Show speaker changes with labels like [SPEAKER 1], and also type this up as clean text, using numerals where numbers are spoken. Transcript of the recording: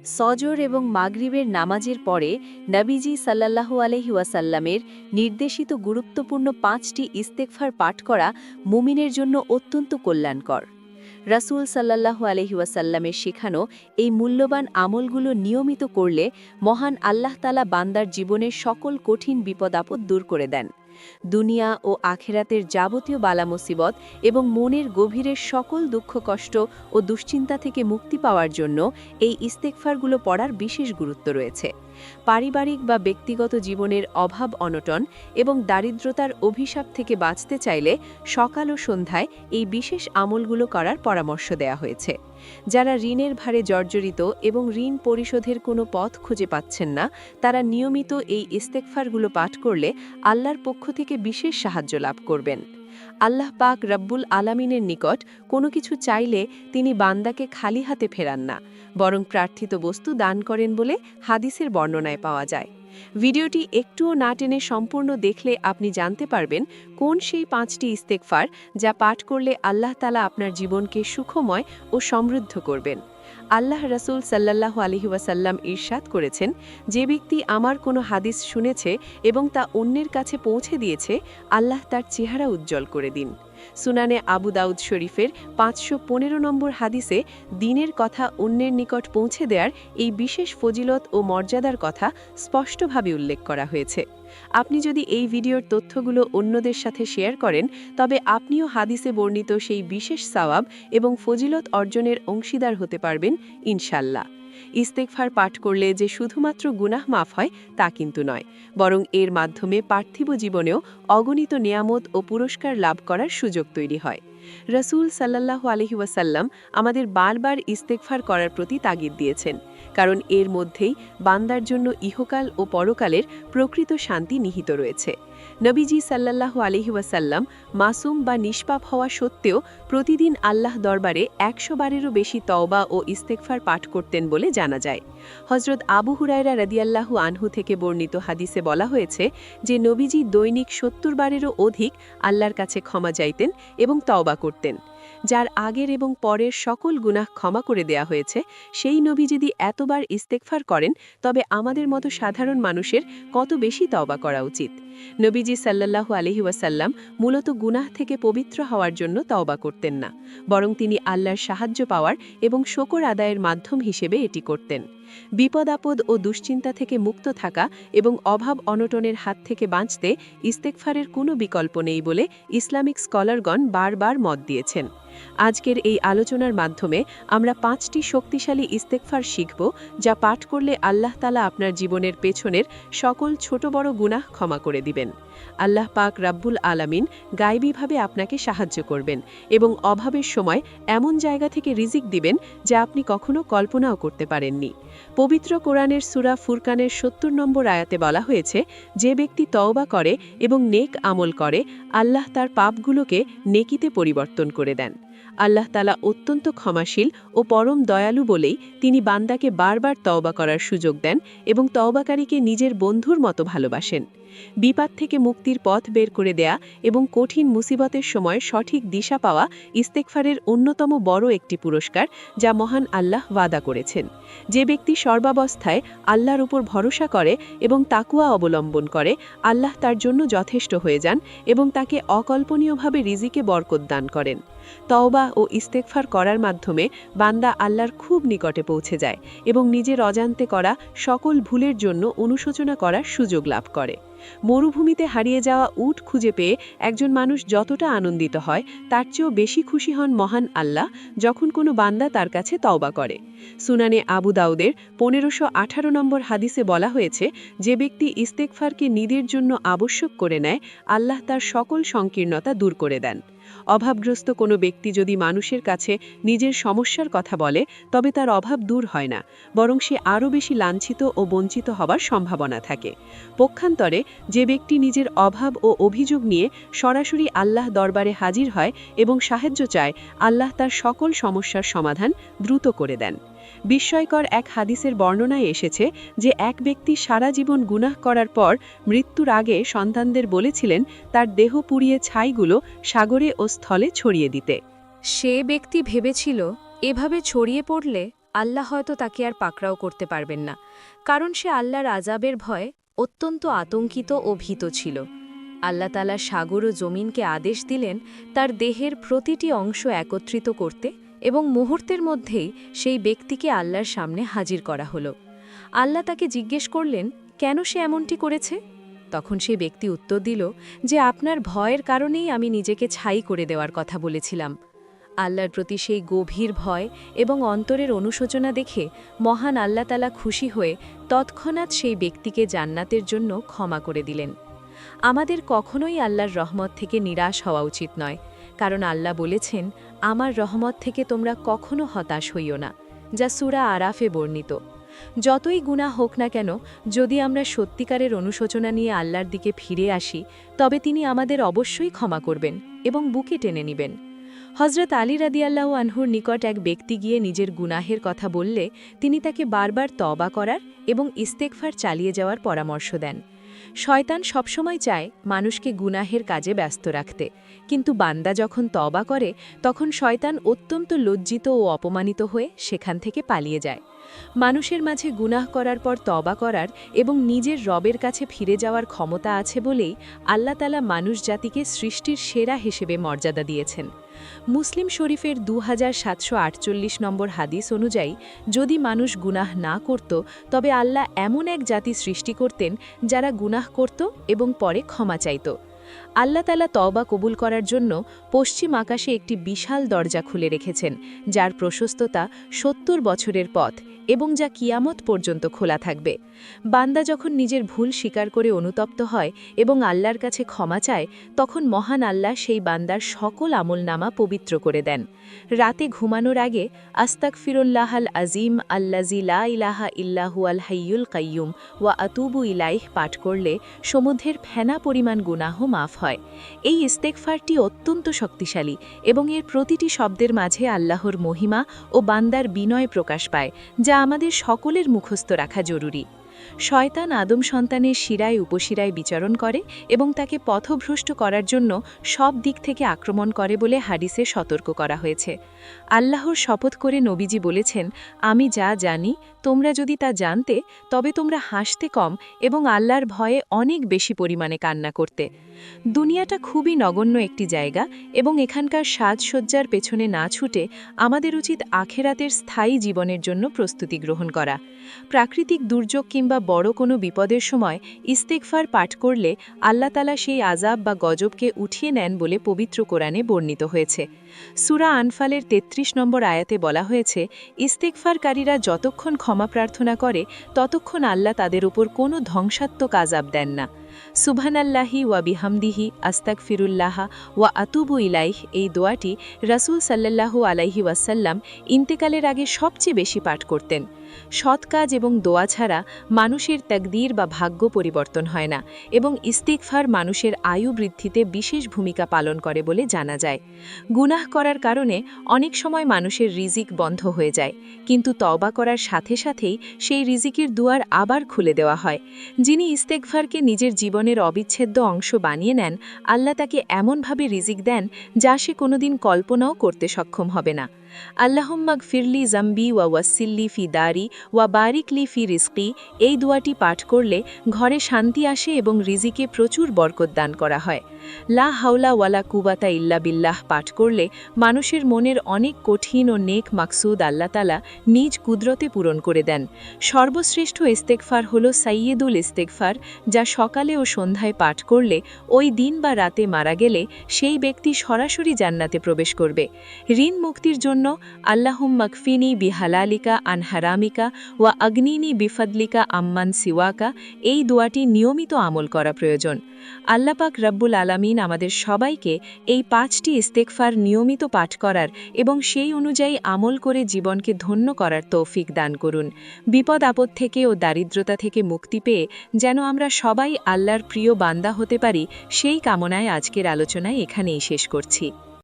[SPEAKER 1] সজর এবং মাগরিবের নামাজের পরে নবীজি সাল্লাল্লাহু আলাইহি ওয়াসাল্লামের নির্দেশিত গুরুত্বপূর্ণ ৫টি ইস্তেগফার পাঠ করা মুমিনের জন্য অত্যন্ত কল্যাণকর। রাসূল সাল্লাল্লাহু আলাইহি ওয়াসাল্লামের শেখানো এই মূল্যবান আমলগুলো নিয়মিত করলে মহান আল্লাহ তাআলা বান্দার জীবনের সকল কঠিন বিপদ-আপদ দূর করে দেন। দুনিয়া ও আখেরাতের যাবতীয় বালা মুসিবত এবং মনের গভীরের সকল দুঃখ কষ্ট ও দুশ্চিন্তা থেকে মুক্তি পাওয়ার জন্য এই ইস্তেগফারগুলো পড়ার বিশেষ গুরুত্ব রয়েছে। পারিবারিক বা ব্যক্তিগত জীবনের অভাব অনটন এবং দারিদ্রতার অভিশাপ থেকে বাঁচতে চাইলে সকাল ও সন্ধ্যায় এই বিশেষ আমলগুলো করার পরামর্শ দেয়া হয়েছে। যারা ঋণের ভারে জর্জরিত এবং ঋণ পরিশোধের কোনো পথ খুঁজে পাচ্ছেন না, তারা নিয়মিত এই ইস্তেগফারগুলো পাঠ করলে আল্লাহর পক্ষ থেকে বিশেষ সাহায্য লাভ করবেন। আল্লাহ পাক রব্বুল আলামিনের নিকট কোনো কিছু চাইলে তিনি বান্দাকে খালি হাতে ফেরান না, বরং প্রার্থিত বস্তু দান করেন বলে হাদিসের বর্ণনায় পাওয়া যায়। ভিডিওটি একটুও না টেনে সম্পূর্ণ দেখলে আপনি জানতে পারবেন কোন সেই ৫টি ইস্তেগফার যা পাঠ করলে আল্লাহ তাআলা আপনার জীবনকে সুখময় ও সমৃদ্ধ করবেন। আল্লাহ রাসূল সাল্লাল্লাহু আলাইহি ওয়াসাল্লাম ইরশাদ করেছেন, যে ব্যক্তি আমার কোনো হাদিস শুনেছে এবং তা অন্যের কাছে পৌঁছে দিয়েছে, আল্লাহ তার চেহারা উজ্জ্বল করে দিন। সুনানে আবু দাউদ শরীফের ৫১৫ নম্বর হাদিসে দ্বীনের কথা অন্যের নিকট পৌঁছে দেওয়ার এই বিশেষ ফজিলত ও মর্যাদার কথা স্পষ্টভাবে উল্লেখ করা হয়েছে। আপনি যদি এই ভিডিওর তথ্যগুলো অন্যদের সাথে শেয়ার করেন, তবে আপনিও হাদিসে বর্ণিত সেই বিশেষ সওয়াব এবং ফজিলত অর্জনের অংশীদার হতে পারবেন ইনশাল্লাহ। ইস্তেগফার পাঠ করলে যে শুধুমাত্র গুনাহ মাফ হয় তা কিন্তু নয়, বরং এর মাধ্যমে পার্থিব জীবনেও অগণিত নেয়ামত ও পুরস্কার লাভ করার সুযোগ তৈরি হয়। রাসূল সাল্লাল্লাহু আলাইহি ওয়াসাল্লাম আমাদের বারবার ইস্তেগফার করার প্রতি তাগিদ দিয়েছেন, কারণ এর মধ্যেই বান্দার জন্য ইহকাল ও পরকালের প্রকৃত শান্তি নিহিত রয়েছে। নবীজি সাল্লাল্লাহু আলাইহি ওয়াসাল্লাম মাসুম বা নিষ্পাপ হওয়া সত্ত্বেও প্রতিদিন আল্লাহ দরবারে ১০০ বারেরও বেশি তওবা ও ইস্তেগফার পাঠ করতেন বলে জানা যায়। হযরত আবু হুরায়রা রাদিয়াল্লাহু আনহু থেকে বর্ণিত হাদিসে বলা হয়েছে যে নবীজি দৈনিক ৭০ বারেরও অধিক আল্লাহর কাছে ক্ষমা চাইতেন এবং তওবা করতেন। যার আগের এবং পরের সকল গুনাহ ক্ষমা করে দেয়া হয়েছে, সেই নবী যদি এতবার ইস্তেগফার করেন, তবে আমাদের মতো সাধারণ মানুষের কত বেশি তওবা করা উচিত। নবীজি সাল্লাল্লাহু আলাইহি ওয়াসাল্লাম মূলত গুনাহ থেকে পবিত্র হওয়ার জন্য তওবা করতেন না, বরং তিনি আল্লাহর সাহায্য পাওয়ার এবং শকর আদায়ের মাধ্যম হিসেবে এটি করতেন। বিপদ-আপদ ও দুশ্চিন্তা থেকে মুক্ত থাকা এবং অভাব অনটনের হাত থেকে বাঁচতে ইস্তেগফারের কোনো বিকল্প নেই বলে ইসলামিক স্কলারগণ বারবার মত দিয়েছেন। আজকের এই আলোচনার মাধ্যমে আমরা ৫টি শক্তিশালী ইস্তেগফার শিখব, যা পাঠ করলে আল্লাহ তাআলা আপনার জীবনের পেছনের সকল ছোট বড় গুনাহ ক্ষমা করে দিবেন। আল্লাহ পাক রব্বুল আলামিন গায়বীভাবে আপনাকে সাহায্য করবেন এবং অভাবের সময় এমন জায়গা থেকে রিজিক দিবেন যা আপনি কখনো কল্পনাও করতে পারেননি। পবিত্র কোরআনের সূরা ফুরকানের ৭০ নম্বর আয়াতে বলা হয়েছে, যে ব্যক্তি তওবা করে এবং নেক আমল করে, আল্লাহ তার পাপগুলোকে নেকিতে পরিবর্তন করে দেন। আল্লাহ তাআলা অত্যন্ত ক্ষমাশীল ও পরম দয়ালু বলেই তিনি বান্দাকে বারবার তওবা করার সুযোগ দেন এবং তওবাকারীকে নিজের বন্ধুর মতো ভালোবাসেন। বিপদ থেকে মুক্তির পথ বের করে দেয়া এবং কঠিন মুসিবতের সময় সঠিক দিশা পাওয়া ইস্তেগফারের অন্যতম বড় একটি পুরস্কার, যা মহান আল্লাহ ওয়াদা করেছেন। যে ব্যক্তি সর্বাবস্থায় আল্লাহর উপর ভরসা করে এবং তাকওয়া অবলম্বন করে, আল্লাহ তার জন্য যথেষ্ট হয়ে যান এবং তাকে অকল্পনীয়ভাবে রিজিকে বরকত দান করেন। তওবা ও ইস্তেগফার করার মাধ্যমে বান্দা আল্লাহর খুব নিকটে পৌঁছে যায় এবং নিজের অজান্তে করা সকল ভুলের জন্য অনুশোচনা করার সুযোগ লাভ করে। মরুভূমিতে হারিয়ে যাওয়া উট খুঁজে পেয়ে একজন মানুষ যতটা আনন্দিত হয়, তার চেয়েও বেশি খুশি হন মহান আল্লাহ যখন কোনো বান্দা তার কাছে তওবা করে। সুনানে আবু দাউদের ১৫১৮ নম্বর হাদিসে বলা হয়েছে, যে ব্যক্তি ইস্তেগফারকে নিজের জন্য আবশ্যক করে নেয়, আল্লাহ তার সকল সংকীর্ণতা দূর করে দেন। অভাবগ্রস্ত কোনো ব্যক্তি যদি মানুষের কাছে নিজের সমস্যার কথা বলে, তবে তার অভাব দূর হয় না, বরং সে আরও বেশি লাঞ্ছিত ও বঞ্চিত হবার সম্ভাবনা থাকে। পক্ষান্তরে যে ব্যক্তি নিজের অভাব ও অভিযোগ নিয়ে সরাসরি আল্লাহ দরবারে হাজির হয় এবং সাহায্য চায়, আল্লাহ তার সকল সমস্যার সমাধান দ্রুত করে দেন। বিস্ময়কর এক হাদিসের বর্ণনায় এসেছে যে এক ব্যক্তি সারা জীবন গুনাহ করার পর মৃত্যুর আগে সন্তানদের বলেছিলেন তার দেহ পুড়িয়ে ছাইগুলো সাগরে ও স্থলে ছড়িয়ে দিতে।
[SPEAKER 2] সে ব্যক্তি ভেবেছিল এভাবে ছড়িয়ে পড়লে
[SPEAKER 1] আল্লাহ হয়তো তাকে আর পাকড়াও করতে পারবেন না, কারণ সে আল্লাহর আযাবের ভয়ে অত্যন্ত আতঙ্কিত ও ভীত ছিল। আল্লাহ তাআলা সাগর ও জমিনকে আদেশ দিলেন তার দেহের প্রতিটি অংশ একত্রিত করতে, এবং মুহূর্তের মধ্যেই সেই ব্যক্তিকে আল্লাহর সামনে হাজির করা হলো। আল্লাহ তাকে জিজ্ঞেস করলেন, কেন সে এমনটি করেছে? তখন সেই ব্যক্তি উত্তর দিল যে, আপনার ভয়ের কারণেই আমি নিজেকে ছাই করে দেওয়ার কথা বলেছিলাম। আল্লাহর প্রতি সেই গভীর ভয় এবং অন্তরের অনুশোচনা দেখে মহান আল্লাহ তাআলা খুশি হয়ে তৎক্ষণাৎ সেই ব্যক্তিকে জান্নাতের জন্য ক্ষমা করে দিলেন। আমাদের কখনোই আল্লাহর রহমত থেকে নিরাশ হওয়া উচিত নয়, কারণ আল্লাহ বলেছেন, আমার রহমত থেকে তোমরা কখনো হতাশ হইও না, যা সূরা আরাফে বর্ণিত। যতই গুনাহ হোক না কেন, যদি আমরা সত্যিকারের অনুশোচনা নিয়ে আল্লাহর দিকে ফিরে আসি, তবে তিনি আমাদের অবশ্যই ক্ষমা করবেন এবং বুকে টেনে নেবেন। হযরত আলী রাদিয়াল্লাহু আনহুর নিকট এক ব্যক্তি গিয়ে নিজের গুনাহের কথা বললে তিনি তাকে বারবার তওবা করার এবং ইস্তেগফার চালিয়ে যাওয়ার পরামর্শ দেন। শয়তান সবসময় চায় মানুষকে গুনাহের কাজে ব্যস্ত রাখতে, কিন্তু বান্দা যখন তওবা করে তখন শয়তান অত্যন্ত লজ্জিত ও অপমানিত হয়ে সেখান থেকে পালিয়ে যায়। মানুষের মাঝে গুনাহ করার পর তওবা করার এবং নিজের রবের কাছে ফিরে যাওয়ার ক্ষমতা আছে বলেই আল্লাহ তাআলা মানুষ জাতিকে সৃষ্টির সেরা হিসেবে মর্যাদা দিয়েছেন। মুসলিম শরীফের 2748 নম্বর হাদিস অনুযায়ী যদি মানুষ গুনাহ না করত, তবে আল্লাহ এমন এক জাতি সৃষ্টি করতেন যারা গুনাহ করত এবং পরে ক্ষমা চাইত। আল্লাহ তাআলা তওবা কবুল করার জন্য পশ্চিম আকাশে একটি বিশাল দরজা খুলে রেখেছেন, যার প্রশস্ততা 70 বছরের পথ এবং যা কিয়ামত পর্যন্ত খোলা থাকবে। বান্দা যখন নিজের ভুল স্বীকার করে অনুতপ্ত হয় এবং আল্লাহর কাছে ক্ষমা চায়, তখন মহান আল্লাহ সেই বান্দার সকল আমলনামা পবিত্র করে দেন। রাতে ঘুমানোর আগে আস্তাগফিরুল্লাহাল আজিম আল্লাযী লা ইলাহা ইল্লা হুয়াল হাইয়ুল কাইয়্যুম ওয়া আতুবু ইলাইহি পাঠ করলে সমুদ্রের ফেনা পরিমাণ গুনাহ মাফ হয়। এই ইস্তেগফারটি অত্যন্ত শক্তিশালী এবং এর প্রতিটি শব্দের মাঝে আল্লাহর মহিমা ও বান্দার বিনয় প্রকাশ পায়, যা আমাদের সকলের মুখস্থ রাখা জরুরি। শয়তান আদম সন্তানের শিরায় উপশিরায় বিচরণ করে এবং তাকে পথভ্রষ্ট করার জন্য সব দিক থেকে আক্রমণ করে বলে হাদিসে সতর্ক করা হয়েছে। আল্লাহর শপথ করে নবীজি বলেছেন, আমি যা জানি তোমরা যদি তা জানতে, তবে তোমরা হাসতে কম এবং আল্লাহর ভয়ে অনেক বেশি পরিমাণে কান্না করতে। দুনিয়াটা খুবই নগণ্য একটি জায়গা এবং এখানকার সাজসজ্জার পেছনে না ছুটে আমাদের উচিত আখেরাতের স্থায়ী জীবনের জন্য প্রস্তুতি গ্রহণ করা। প্রাকৃতিক দুর্যোগ কিংবা বড় কোনো বিপদের সময় ইস্তেগফার পাঠ করলে আল্লাহ তাআলা সেই আযাব বা গজবকে উঠিয়ে নেন বলে পবিত্র কোরআনে বর্ণিত হয়েছে। সূরা আনফালের 33 নম্বর আয়াতে বলা হয়েছে, ইস্তেগফারকারীরা যতক্ষণ ক্ষমা প্রার্থনা করে ততক্ষণ আল্লাহ তাদের উপর কোনো ধ্বংসাত্মক আযাব দেন না। সুবহানাল্লাহি ওয়া বিহামদিহি আস্তাগফিরুল্লাহ ওয়া আতুবু ইলাইহ এই দোয়াটি রাসূল সাল্লাল্লাহু আলাইহি ওয়াসাল্লাম ইন্তেকালের আগে সবচেয়ে বেশি পাঠ করতেন। সৎ কাজ এবং দোয়া ছাড়া মানুষের তাকদীর বা ভাগ্য পরিবর্তন হয় না এবং ইস্তিগফার মানুষের আয়ু বৃদ্ধিতে বিশেষ ভূমিকা পালন করে বলে জানা যায়। গুনাহ করার কারণে অনেক সময় মানুষের রিজিক বন্ধ হয়ে যায়, কিন্তু তওবা করার সাথে সাথেই সেই রিজিকের দুয়ার আবার খুলে দেওয়া হয়। যিনি ইস্তেগফারকে নিজের জীবনের অবিচ্ছেদ্য অংশ বানিয়ে নেন, আল্লাহ তাকে এমনভাবে রিজিক দেন যা সে কোনোদিন কল্পনাও করতে সক্ষম হবে না। আল্লাহুম্মা গফিরলি জাম্বি ওয়া ওয়াসিল্লি ফি দারি ওয়া বারিকলি ফি রিজকি এই দোয়াটি পাঠ করলে ঘরে শান্তি আসে এবং রিজিকে প্রচুর বরকত দান করা হয়। লা হাওলা ওয়ালা কুওয়াতা ইল্লা বিল্লাহ পাঠ করলে মানুষের মনের অনেক কঠিন ও নেক মাকসুদ আল্লাহ তাআলা নিজ কুদরতে পূরণ করে দেন। সর্বশ্রেষ্ঠ ইস্তেগফার হলো সাইয়্যিদুল ইস্তেগফার, যা সকালে ও সন্ধ্যায় পাঠ করলে ওই দিন বা রাতে মারা গেলে সেই ব্যক্তি সরাসরি জান্নাতে প্রবেশ করবে। ঋণ মুক্তির জন্য আল্লাহুম্মা কফিনি বিহালালিকা আন হারামিকা ওয়া আগনিনি বিফাদলিকা আম্মান সিওয়াকা এই দোয়াটি নিয়মিত আমল করা প্রয়োজন। আল্লাহ পাক রব্বুল আলামিন আমাদের সবাইকে এই 5টি ইস্তেগফার নিয়মিত পাঠ করার এবং সেই অনুযায়ী আমল করে জীবনকে ধন্য করার তৌফিক দান করুন। বিপদ আপদ থেকে ও দারিদ্রতা থেকে মুক্তি পেয়ে যেন আমরা সবাই আল্লাহর প্রিয় বান্দা হতে পারি, সেই কামনায় আজকের আলোচনায় এখানেই শেষ করছি।